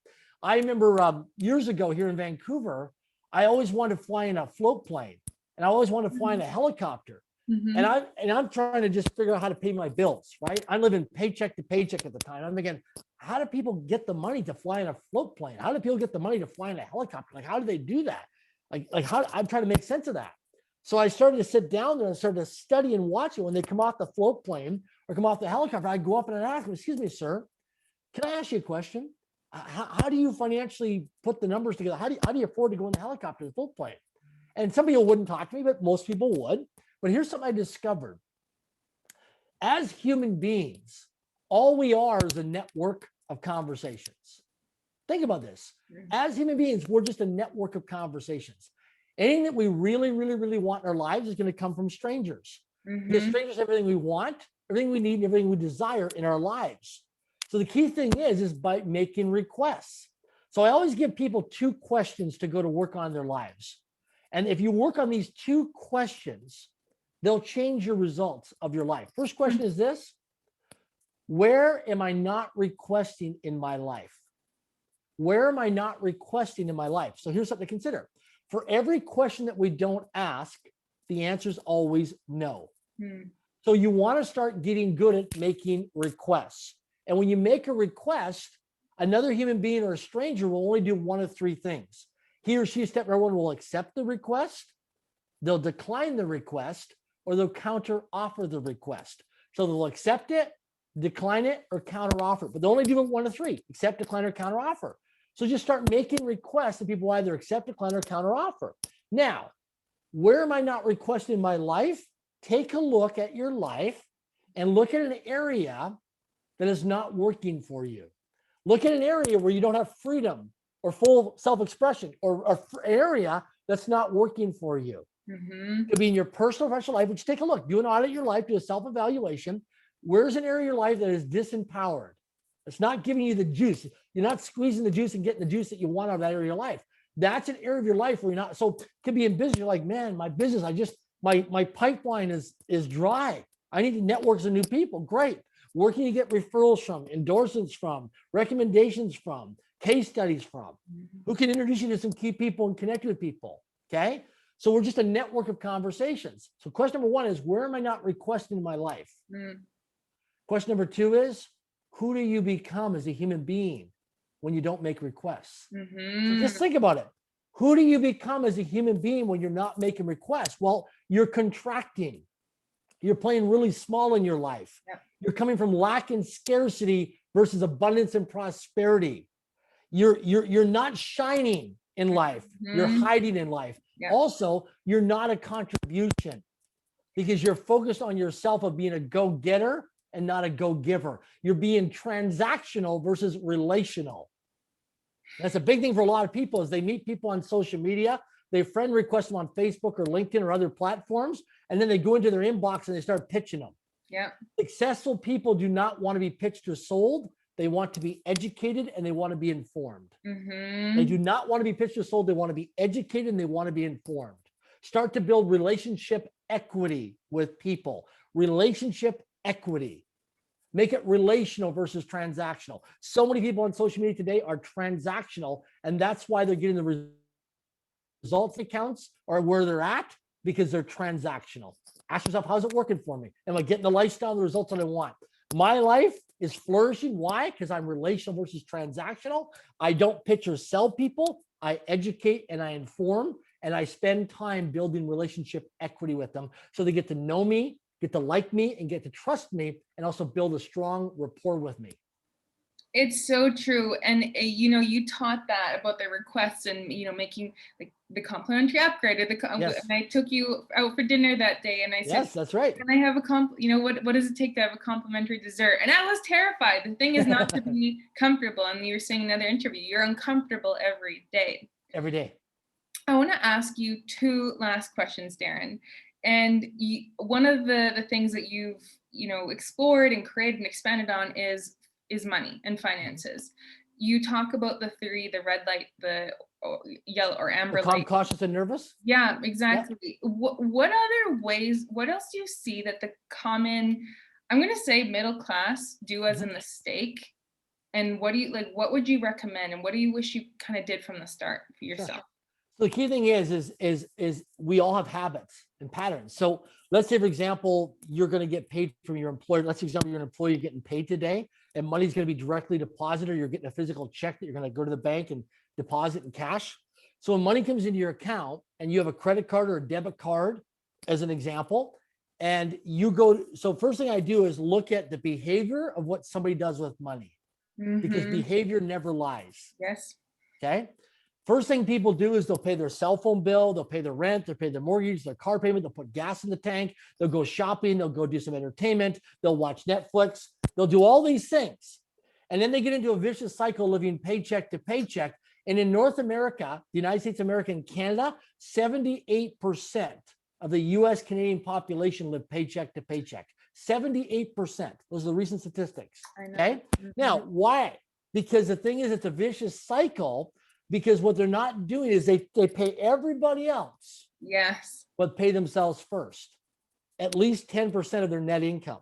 I remember years ago here in Vancouver, I always wanted to fly in a float plane and I always wanted to fly in a helicopter. And I'm trying to just figure out how to pay my bills, right? I'm living paycheck to paycheck at the time. I'm thinking, how do people get the money to fly in a float plane? How do people get the money to fly in a helicopter? Like, how do they do that? Like how I'm trying to make sense of that. So I started to sit down there and started to study and watch it when they come off the float plane or come off the helicopter. I'd go up and I'd ask them, excuse me, sir, can I ask you a question? How do you financially put the numbers together? How do you afford to go in the helicopter, the float plane? And some people wouldn't talk to me, but most people would. But here's something I discovered. As human beings, all we are is a network of conversations. Think about this. As human beings, we're just a network of conversations. Anything that we really, really, really want in our lives is going to come from strangers. Because strangers have everything we want, everything we need, and everything we desire in our lives. So the key thing is by making requests. So I always give people 2 questions to go to work on their lives. And if you work on these 2 questions, they'll change your results of your life. First question is this: where am I not requesting in my life? Where am I not requesting in my life? So here's something to consider. For every question that we don't ask, the answer is always no. So you want to start getting good at making requests. And when you make a request, another human being or a stranger will only do one of 3 things. He or she, step number 1, will accept the request, they'll decline the request, or they'll counter offer the request. So they'll accept it, decline it, or counter offer. But they'll only do one of 3, accept, decline, or counter offer. So just start making requests that people either accept, decline, or counter offer. Now, where am I not requesting in my life? Take a look at your life and look at an area that is not working for you. Look at an area where you don't have freedom or full self-expression, or an area that's not working for you. It could be in your personal professional life, which take a look, do an audit of your life, do a self-evaluation. Where's an area of your life that is disempowered? It's not giving you the juice. You're not squeezing the juice and getting the juice that you want out of that area of your life. That's an area of your life where you're not. So it could be in business. You're like, man, my business, my pipeline is dry. I need to network with new people. Great. Where can you get referrals from, endorsements from, recommendations from, case studies from? Who can introduce you to some key people and connect with people? Okay. So we're just a network of conversations. So question number one is, where am I not requesting in my life? Question number two is, who do you become as a human being when you don't make requests? So just think about it. Who do you become as a human being when you're not making requests? Well, you're contracting. You're playing really small in your life. You're coming from lack and scarcity versus abundance and prosperity. You're not shining in life. You're hiding in life. Also, you're not a contribution because you're focused on yourself of being a go-getter and not a go-giver. You're being transactional versus relational. That's a big thing for a lot of people is they meet people on social media. They friend request them on Facebook or LinkedIn or other platforms, and then they go into their inbox and they start pitching them. Successful people do not want to be pitched or sold. They want to be educated and they want to be informed. They do not want to be pitched or sold. They want to be educated and they want to be informed. Start to build relationship equity with people. Relationship equity. Make it relational versus transactional. So many people on social media today are transactional, and that's why they're getting the results accounts or where they're at, because they're transactional. Ask yourself, how's it working for me? Am I getting the lifestyle, the results that I want? My life is flourishing. Why? Because I'm relational versus transactional. I don't pitch or sell people. I educate and I inform, and I spend time building relationship equity with them so they get to know me, get to like me, and get to trust me, and also build a strong rapport with me. It's so true. And you taught that about the requests and, making like the complimentary upgrade or and I took you out for dinner that day and I said, yes, that's right. Can I have what does it take to have a complimentary dessert? And I was terrified. The thing is not to be comfortable. And you were saying in another interview, you're uncomfortable every day. Every day. I want to ask you two last questions, Darren. And one of the things that you've, explored and created and expanded on is money and finances. You talk about the three, the red light, the yellow or amber light. Cautious and nervous? Yeah, exactly. Yeah. What other ways, what else do you see that the common, I'm going to say middle class do as a mistake? And what would you recommend? And what do you wish you kind of did from the start for yourself? Sure. So the key thing is we all have habits and patterns. So let's say, for example, you're going to get paid from your employer. Let's say, for example, you're an employee, you're getting paid today, and money's going to be directly deposited, or you're getting a physical check that you're going to go to the bank and deposit in cash. So when money comes into your account and you have a credit card or a debit card, as an example, and you go, so first thing I do is look at the behavior of what somebody does with money, because behavior never lies. Yes. Okay. First thing people do is they'll pay their cell phone bill, they'll pay their rent, they'll pay their mortgage, their car payment, they'll put gas in the tank, they'll go shopping, they'll go do some entertainment, they'll watch Netflix, they'll do all these things. And then they get into a vicious cycle living paycheck to paycheck. And in North America, the United States, America, and Canada, 78% of the US Canadian population live paycheck to paycheck. 78%. Those are the recent statistics. Okay. Now, why? Because the thing is, it's a vicious cycle. Because what they're not doing is they pay everybody else. Yes. But pay themselves first, at least 10% of their net income.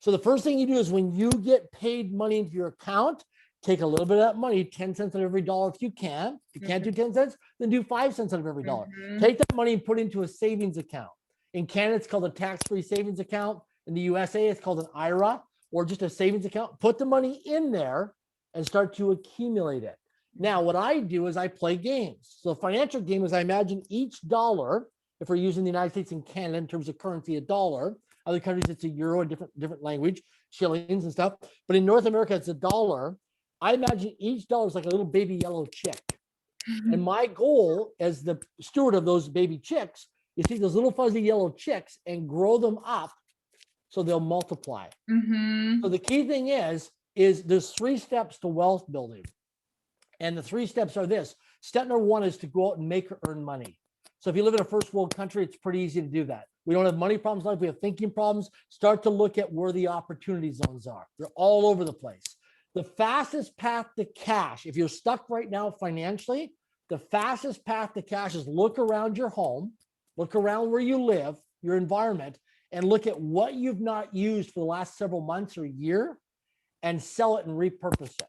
So the first thing you do is when you get paid money into your account, take a little bit of that money, 10 cents out of every dollar if you can. If you can't do 10 cents, then do 5 cents out of every dollar. Take that money and put it into a savings account. In Canada, it's called a tax-free savings account. In the USA, it's called an IRA or just a savings account. Put the money in there and start to accumulate it. Now, what I do is I play games. So a financial game is I imagine each dollar, if we're using the United States and Canada in terms of currency, a dollar. Other countries, it's a euro, a different language, shillings and stuff. But in North America, it's a dollar. I imagine each dollar is like a little baby yellow chick. And my goal as the steward of those baby chicks is to take those little fuzzy yellow chicks and grow them up so they'll multiply. So the key thing is there's 3 steps to wealth building. And the 3 steps are this. Step number 1 is to go out and make or earn money. So if you live in a first world country, it's pretty easy to do that. We don't have money problems like we have thinking problems. Start to look at where the opportunity zones are. They're all over the place. The fastest path to cash, if you're stuck right now financially, the fastest path to cash is look around your home, look around where you live, your environment, and look at what you've not used for the last several months or year and sell it and repurpose it.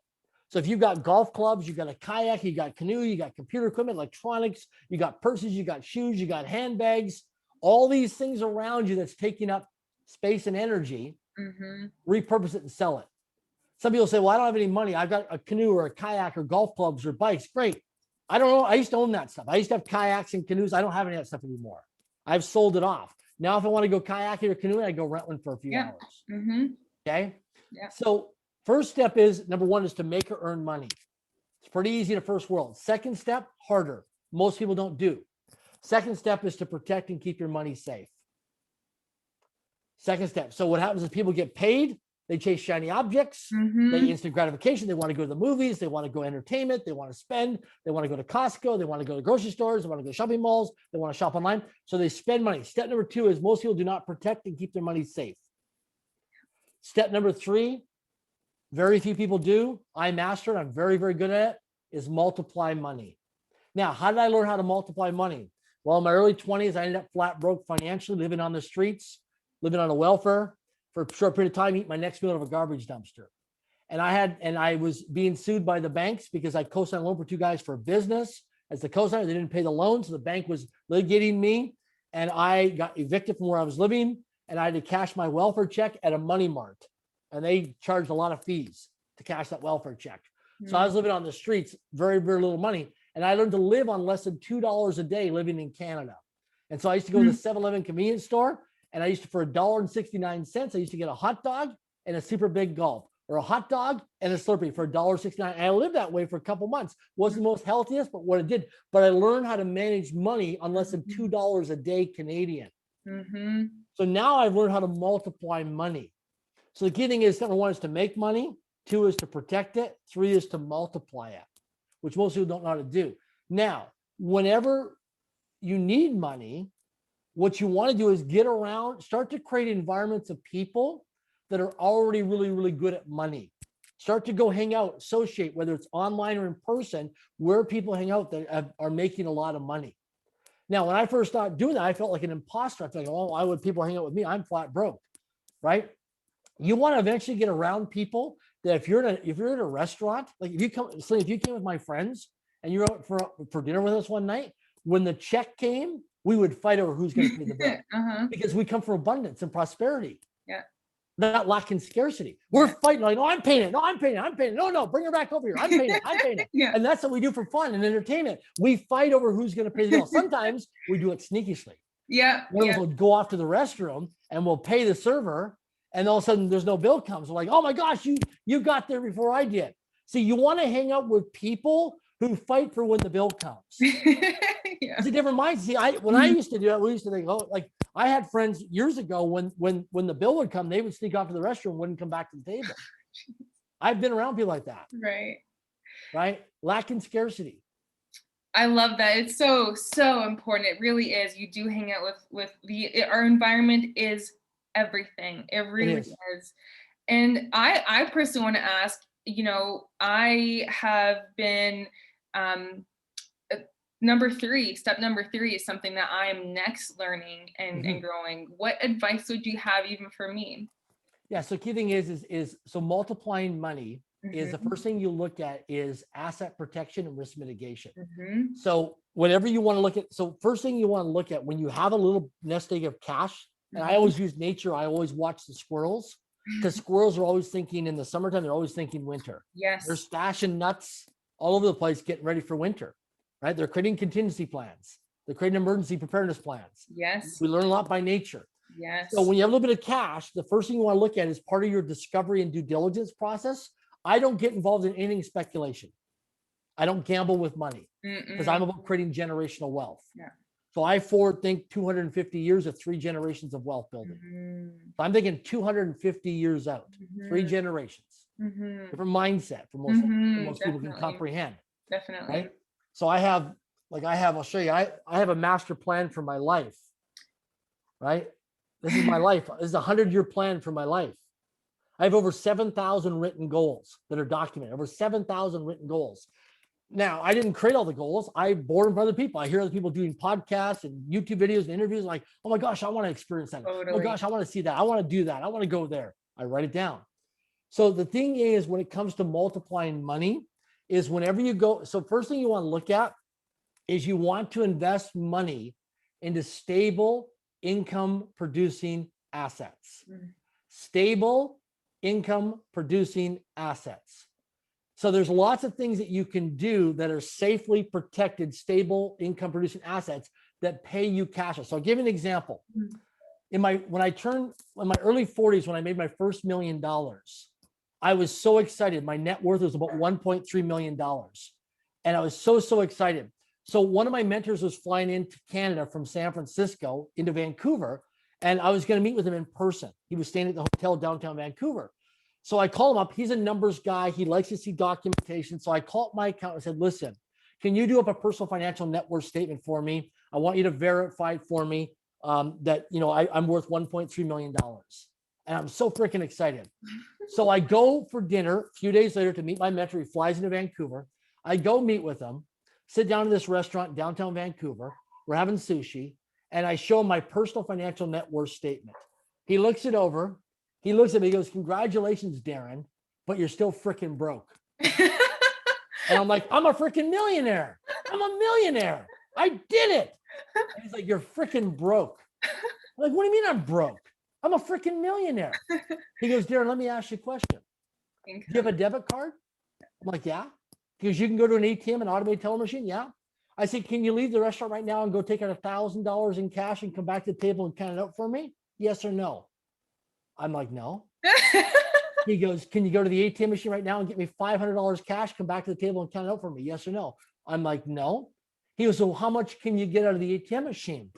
So if you've got golf clubs, you got a kayak, you got canoe, you got computer equipment, electronics, you got purses, you got shoes, you got handbags, all these things around you that's taking up space and energy, repurpose it and sell it. Some people say, well, I don't have any money. I've got a canoe or a kayak or golf clubs or bikes. Great. I don't know. I used to own that stuff. I used to have kayaks and canoes. I don't have any of that stuff anymore. I've sold it off. Now, if I want to go kayaking or canoeing, I go rent one for a few hours. Okay. Yeah. So first step is, number one, is to make or earn money. It's pretty easy in the first world. Second step, harder. Most people don't do. Second step is to protect and keep your money safe. Second step. So what happens is people get paid. They chase shiny objects. They instant gratification. They want to go to the movies. They want to go entertainment. They want to spend. They want to go to Costco. They want to go to grocery stores. They want to go to shopping malls. They want to shop online. So they spend money. Step number two is most people do not protect and keep their money safe. Step number three, very few people do. I master it. I'm very, very good at it, is multiply money. Now, how did I learn how to multiply money? Well, in my early 20s, I ended up flat broke financially, living on the streets, living on a welfare for a short period of time, eat my next meal out of a garbage dumpster. And I was being sued by the banks because I co-signed a loan for two guys for a business. As the co-signer, they didn't pay the loan. So the bank was litigating me, and I got evicted from where I was living, and I had to cash my welfare check at a money mart. And they charged a lot of fees to cash that welfare check. So I was living on the streets, very, very little money. And I learned to live on less than $2 a day living in Canada. And so I used to go to the 7-Eleven convenience store, and I used to, for $1.69, I used to get a hot dog and a super big gulp, or a hot dog and a Slurpee for $1.69. And I lived that way for a couple months. Wasn't the most healthiest, but what it did. But I learned how to manage money on less than $2 a day Canadian. So now I've learned how to multiply money. So the key thing is, number one is to make money. Two is to protect it. Three is to multiply it, which most people don't know how to do. Now, whenever you need money, what you want to do is get around, start to create environments of people that are already really, really good at money. Start to go hang out, associate, whether it's online or in person, where people hang out that are making a lot of money. Now, when I first started doing that, I felt like an imposter. I felt like, oh, why would people hang out with me? I'm flat broke, right? You want to eventually get around people that if you're in a restaurant, like if you came with my friends and you're out for dinner with us one night, when the check came, we would fight over who's going to pay the bill because we come from abundance and prosperity. Yeah. Not lacking scarcity. We're fighting like, no, I'm paying it. No, I'm paying it. I'm paying it. No, bring her back over here. I'm paying it. I'm paying it. And that's what we do for fun and entertainment. We fight over who's going to pay the bill. Sometimes we do it sneakishly. One of us will go off to the restroom and we'll pay the server. And all of a sudden there's no bill comes. We're like, oh my gosh, you got there before I did. See, you want to hang out with people who fight for when the bill comes. It's a different mindset. See, when I used to do that, we used to think, oh, like I had friends years ago when the bill would come, they would sneak off to the restroom, wouldn't come back to the table. I've been around people like that. Right. Lacking scarcity. I love that. It's so, so important. It really is. You do hang out with our environment is everything. It really is. And I personally want to ask, I have been, step number three is something that I am next learning and growing. What advice would you have even for me? Yeah. So key thing is so multiplying money is the first thing you look at is asset protection and risk mitigation. So whatever you want to look at. So first thing you want to look at when you have a little nest egg of cash, and I always use nature. I always watch the squirrels because squirrels are always thinking in the summertime, they're always thinking winter. They're stashing nuts all over the place, getting ready for winter, right? They're creating contingency plans. They're creating emergency preparedness plans. We learn a lot by nature. So when you have a little bit of cash, the first thing you want to look at is part of your discovery and due diligence process. I don't get involved in anything speculation. I don't gamble with money because I'm about creating generational wealth. So I forward think 250 years of 3 generations of wealth building. So I'm thinking 250 years out, 3 generations, different mindset for most people can comprehend. Right? So I'll show you, I have a master plan for my life, right? This is my life. This is a 100-year plan for my life. I have over 7,000 written goals that are documented, over 7,000 written goals. Now, I didn't create all the goals. I borrowed from other people. I hear other people doing podcasts and YouTube videos and interviews like, oh my gosh, I want to experience that. Oh my gosh, I want to see that. I want to do that. I want to go there. I write it down. So the thing is, when it comes to multiplying money, is whenever you go, so first thing you want to look at is you want to invest money into stable income producing assets. Stable income producing assets. So there's lots of things that you can do that are safely protected, stable income producing assets that pay you cash. So I'll give you an example. In my early 40s, when I made my first $1 million, I was so excited. My net worth was about $1.3 million. And I was so excited. So one of my mentors was flying into Canada from San Francisco into Vancouver, and I was going to meet with him in person. He was staying at the hotel downtown Vancouver. So I called him up. He's a numbers guy. He likes to see documentation. So I called my accountant and said, listen, can you do up a personal financial net worth statement for me? I want you to verify for me that, you know, I'm worth $1.3 million. And I'm so freaking excited. So I go for dinner a few days later to meet my mentor. He flies into Vancouver. I go meet with him, sit down in this restaurant in downtown Vancouver. We're having sushi. And I show him my personal financial net worth statement. He looks it over. He looks at me, he goes, congratulations, Darren, but you're still freaking broke. And I'm like, I'm a freaking millionaire. I'm a millionaire. I did it. And he's like, you're freaking broke. I'm like, what do you mean I'm broke? I'm a freaking millionaire. He goes, Darren, let me ask you a question. Do you have a debit card? I'm like, yeah. He goes, you can go to an ATM, an automated teller machine? Yeah. I said, can you leave the restaurant right now and go take out $1,000 in cash and come back to the table and count it out for me? Yes or no? I'm like, no. He goes, can you go to the ATM machine right now and get me $500 cash, come back to the table and count it out for me? Yes or no? I'm like, no. He goes, so how much can you get out of the ATM machine?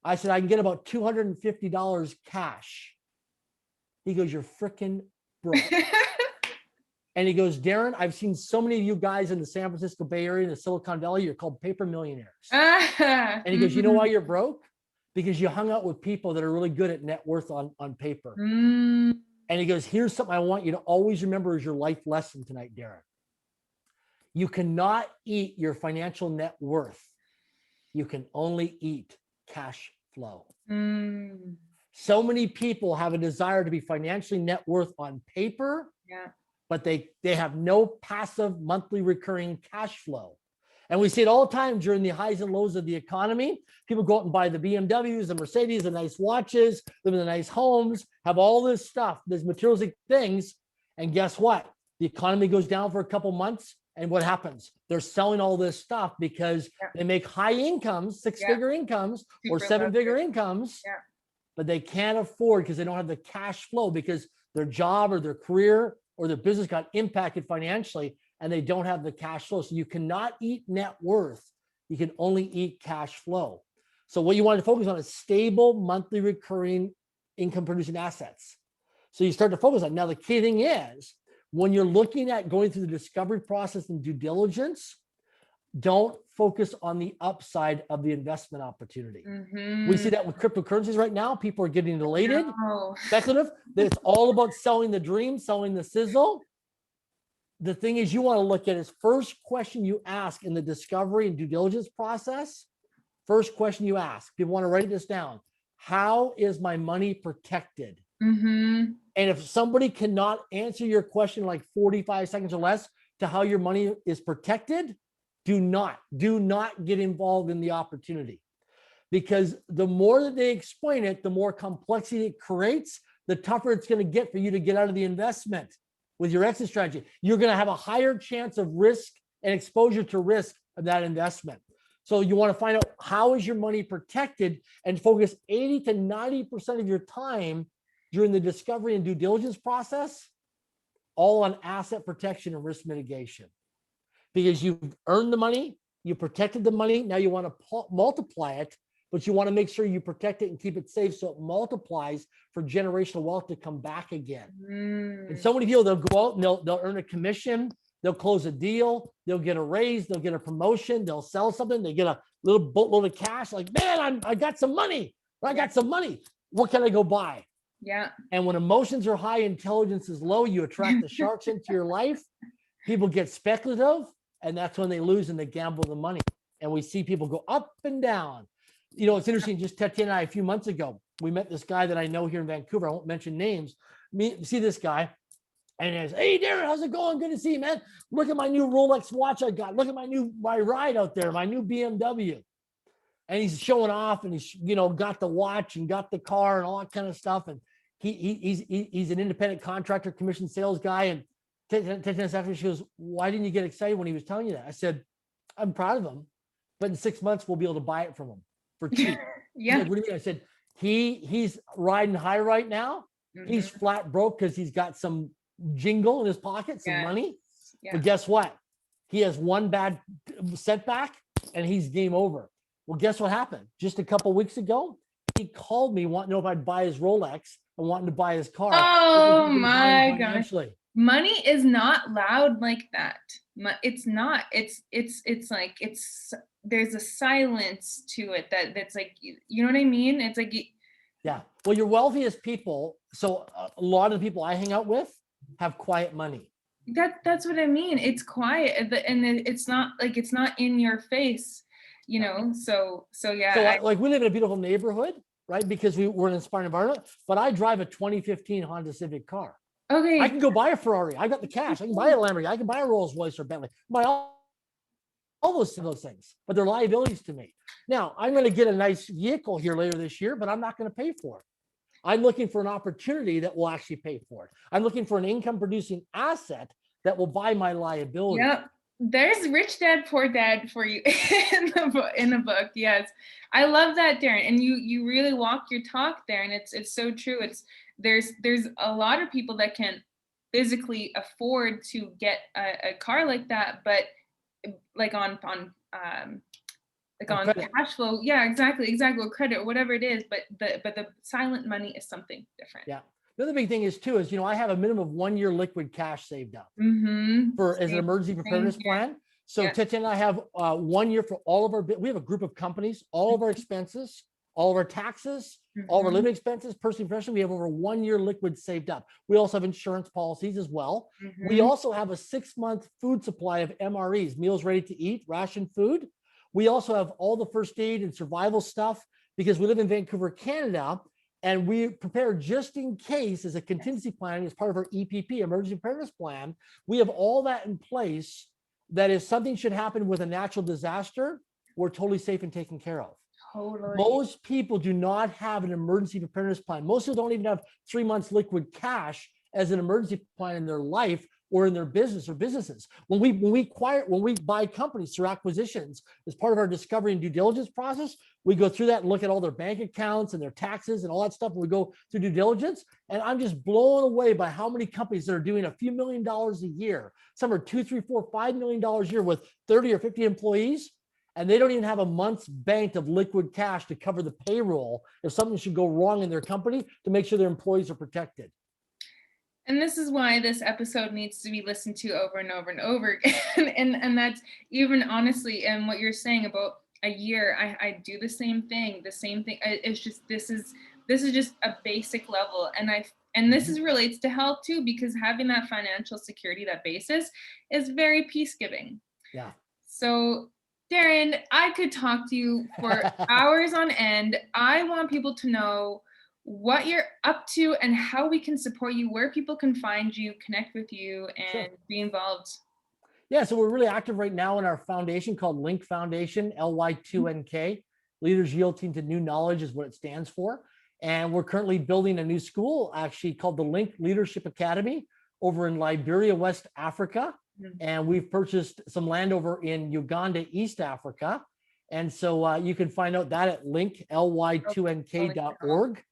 I said, I can get about $250 cash. He goes, you're freaking broke. And he goes, Darren, I've seen so many of you guys in the San Francisco Bay Area, in the Silicon Valley, you're called paper millionaires. And he goes, you know why you're broke? Because you hung out with people that are really good at net worth on paper. And he goes, here's something I want you to always remember as your life lesson tonight, Darren. You cannot eat your financial net worth. You can only eat cash flow. So many people have a desire to be financially net worth on paper, but they have no passive monthly recurring cash flow. And we see it all the time during the highs and lows of the economy. People go out and buy the BMWs, the Mercedes, the nice watches, live in the nice homes, have all this stuff, these materialistic things. And guess what? The economy goes down for a couple months. And what happens? They're selling all this stuff because they make high incomes, six-figure incomes or seven-figure incomes, but they can't afford because they don't have the cash flow because their job or their career or their business got impacted financially and they don't have the cash flow. So you cannot eat net worth. You can only eat cash flow. So what you want to focus on is stable monthly recurring income producing assets. So you start to focus on. Now, the key thing is when you're looking at going through the discovery process and due diligence, don't focus on the upside of the investment opportunity. We see that with cryptocurrencies right now. People are getting elated, speculative. It's all about selling the dream, selling the sizzle. The thing is, you want to look at is first question you ask in the discovery and due diligence process. First question you ask, people want to write this down. How is my money protected? And if somebody cannot answer your question like 45 seconds or less to how your money is protected, do not get involved in the opportunity. Because the more that they explain it, the more complexity it creates, the tougher it's going to get for you to get out of the investment with your exit strategy. You're going to have a higher chance of risk and exposure to risk of that investment. So you want to find out how is your money protected and focus 80 to 90% of your time during the discovery and due diligence process, all on asset protection and risk mitigation. Because you've earned the money, you protected the money, now you want to multiply it, but you want to make sure you protect it and keep it safe so it multiplies for generational wealth to come back again. And so many people, they'll go out and they'll earn a commission, they'll close a deal, they'll get a raise, they'll get a promotion, they'll sell something, they get a little boatload of cash, like, man, I got some money, I got some money. What can I go buy? And when emotions are high, intelligence is low, you attract the sharks into your life. People get speculative, and that's when they lose and they gamble the money. And we see people go up and down. You know, it's interesting, just Tatiana and I, a few months ago, we met this guy that I know here in Vancouver. I won't mention names. See this guy. And he goes, hey, Darren, how's it going? Good to see you, man. Look at my new Rolex watch I got. Look at my ride out there, my new BMW. And he's showing off, and he's, got the watch and got the car and all that kind of stuff. And he's an independent contractor, commission sales guy. And 10 minutes after, she goes, why didn't you get excited when he was telling you that? I said, I'm proud of him, but in 6 months, we'll be able to buy it from him for cheap. Yeah. Like, what do you mean? I said, he's riding high right now. Mm-hmm. He's flat broke because he's got some jingle in his pocket, some money. Yeah. But guess what? He has one bad setback and he's game over. Well, guess what happened? Just a couple weeks ago, he called me wanting to know if I'd buy his Rolex and wanting to buy his car. Oh my gosh. Money is not loud like that. It's not. It's like there's a silence to it that's like, you know what I mean? It's like, yeah. Well, your wealthiest people. So a lot of the people I hang out with have quiet money. That's what I mean. It's quiet, and it's not like, it's not in your face, So yeah. So like we live in a beautiful neighborhood, right? Because we're in an inspiring environment. But I drive a 2015 Honda Civic car. Okay. I can go buy a Ferrari. I got the cash. I can buy a Lamborghini. I can buy a Rolls Royce or Bentley. Buy all those things, but they're liabilities to me. Now, I'm going to get a nice vehicle here later this year, but I'm not going to pay for it. I'm looking for an opportunity that will actually pay for it. I'm looking for an income producing asset that will buy my liability. Yep. There's Rich Dad, Poor Dad for you in the book. Yes. I love that, Darren. And you really walk your talk there. And it's so true. There's a lot of people that can physically afford to get a car like that, but like on cash flow. Yeah, exactly. Or credit or whatever it is. But the silent money is something different. Yeah. The other big thing is too, I have a minimum of 1 year liquid cash saved up as an emergency preparedness plan. So Tete and I have 1 year for all of we have a group of companies, all of our expenses, all of our taxes, all of our living expenses, personal professional. We have over 1 year liquid saved up. We also have insurance policies as well. We also have a 6-month food supply of MREs, meals ready to eat, ration food. We also have all the first aid and survival stuff because we live in Vancouver, Canada. And we prepare just in case as a contingency plan as part of our EPP, emergency preparedness plan. We have all that in place that if something should happen with a natural disaster, we're totally safe and taken care of. Totally. Most people do not have an emergency preparedness plan. Most people don't even have 3 months liquid cash as an emergency plan in their life or in their business or businesses. When we buy companies through acquisitions, as part of our discovery and due diligence process, we go through that and look at all their bank accounts and their taxes and all that stuff. And we go through due diligence. And I'm just blown away by how many companies that are doing a few $1 million a year. Some are $2, $3, $4, $5 million a year with 30 or 50 employees. And they don't even have a month's bank of liquid cash to cover the payroll if something should go wrong in their company to make sure their employees are protected. And this is why this episode needs to be listened to over and over and over again. and that's even honestly, and what you're saying about a year, I do the same thing. It's just, this is just a basic level. And this relates to health too, because having that financial security, that basis is very peace giving. Yeah. So Darren, I could talk to you for hours on end. I want people to know what you're up to and how we can support you, where people can find you, connect with you, and be involved. Yeah, so we're really active right now in our foundation called Link Foundation, LY2NK. Leaders Yielding to New Knowledge is what it stands for. And we're currently building a new school actually called the Link Leadership Academy over in Liberia, West Africa. And we've purchased some land over in Uganda, East Africa. And so you can find out that at linkly2nk.org.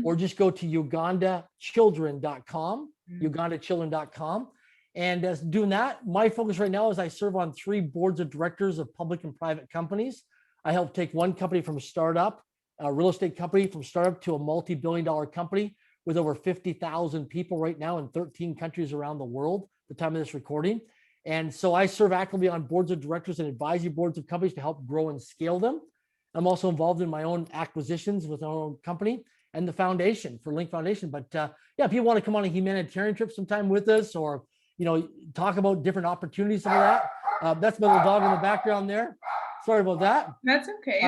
Or just go to ugandachildren.com, ugandachildren.com. And as doing that, my focus right now is I serve on 3 boards of directors of public and private companies. I help take one company from a startup, a real estate company from startup to a multi-billion-dollar company with over 50,000 people right now in 13 countries around the world at the time of this recording. And so I serve actively on boards of directors and advisory boards of companies to help grow and scale them. I'm also involved in my own acquisitions with our own company and the foundation for Link Foundation. But yeah, if you want to come on a humanitarian trip sometime with us, or talk about different opportunities, some of that. That's my little dog in the background there. Sorry about that. That's okay.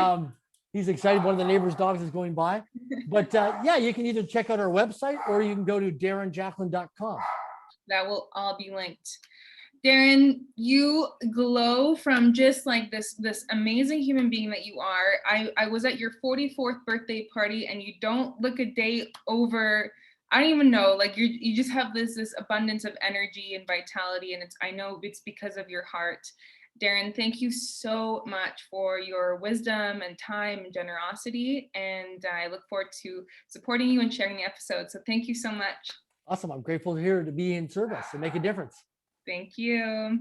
He's excited. One of the neighbor's dogs is going by. But yeah, you can either check out our website or you can go to darrenjacklin.com. That will all be linked. Darren, you glow from just like this amazing human being that you are. I was at your 44th birthday party, and you don't look a day over. I don't even know, like you just have this abundance of energy and vitality, and I know it's because of your heart. Darren, thank you so much for your wisdom and time and generosity, and I look forward to supporting you and sharing the episode. So thank you so much. Awesome. I'm grateful here to be in service and make a difference. Thank you.